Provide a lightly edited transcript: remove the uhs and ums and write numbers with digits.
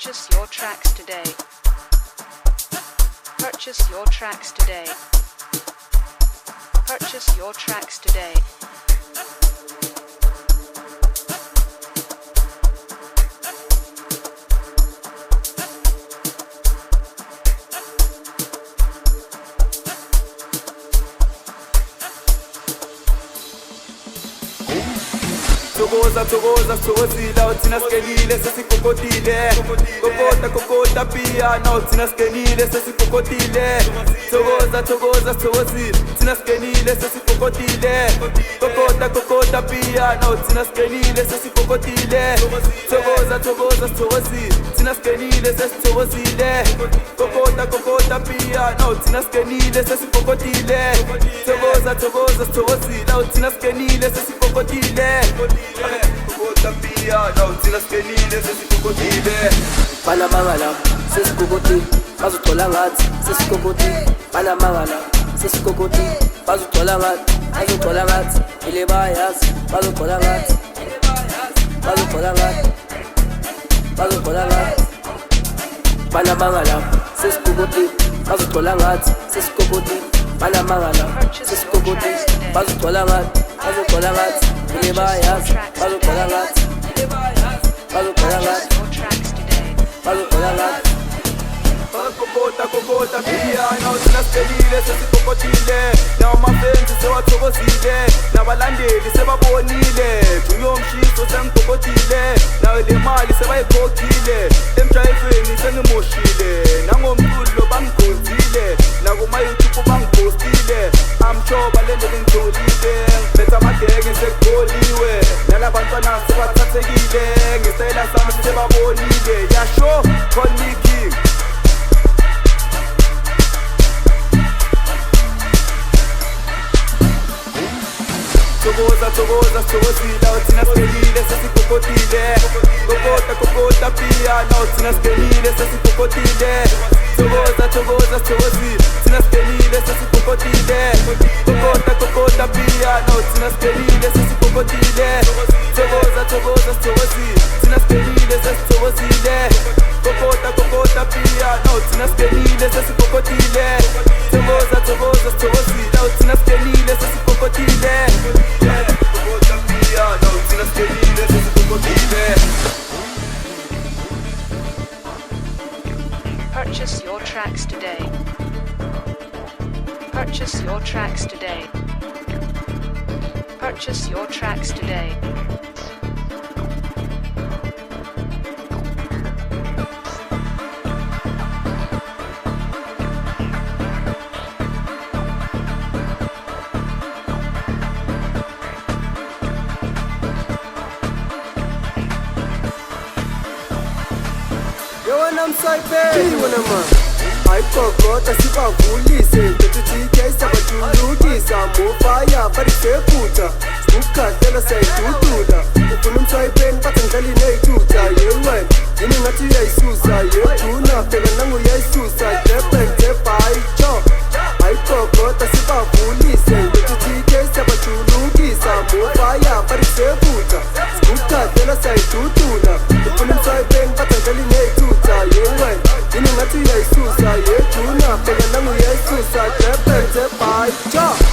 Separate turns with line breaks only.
Purchase your tracks today. Purchase your tracks today. Purchase your tracks today.
Thokoza sithokozile uthina sikelile sesikokotile kokota piano uthina sikelile sesikokotile thokoza sithokozile uthina sikelile sesikokotile kokota piano uthina sikelile sesikokotile thokoza sithokozile uthina sikelile sesithokozile kokota piano uthina sikelile sesikokotile thokoza sithokozile uthina sikelile sesikokotile
Banamangala, sesikokoti, bazuthola ngathi sesikokoti. Banamangala, sesikokoti, bazuthola ngathi ile bayazi, bazuthola ngathi Banamangala, sesikokoti, bazuthola ngathi sesikokoti. Banamangala, sesikokoti, bazuthola ngathi ile bayazi, bazuthola ngathi
kokota piano thina sikelile sesikokotile namafenzi sewathokozile nabalandeli sebabonile uyomshiso sengikokotile nayo le mali sebayikhokhile emjayiveni sengimoshile nangomculo bangigonzile nakuma-YouTube bangipostile amshoba lento bengitholile ngiphethe amagenge sekukholiwe nalabantwana sebathathekile ngesitayela sami sebabonile yasho call me king. Thokoza sithokozile uthina sikelile sesikokotile kokota piano uthina sikelile sesikokotile thokoza sithokozile uthina sikelile sesikokotile kokota piano uthina sikelile sesikokotile thokoza sithokozile uthina sikelile sesithokozile kokota piano uthina sikelile sesikokotile thokoza sithokozile uthina sikelile sesikokotile
Purchase your tracks today. Purchase your tracks today. Purchase your tracks today.
Ayikokota sibavulise ngethuthike sabajulukisa mofaya barisephutha ukukhathela sayidudula ufuna umswayipeni bathi ngidlali ney'thutha yencwene yini ngathi uyayisusa yeduna phela nanguyayisusa debhayitsho ayikokota sibavulise ngethuthike sabajulukisa mofaya barisephutha ukukhathela sayidudula ufuna umswayipeni bathi ngidlali ney'thutha yencwene yini ngathi uyayisusa yeduna phela nanguyayisusa debhayitsho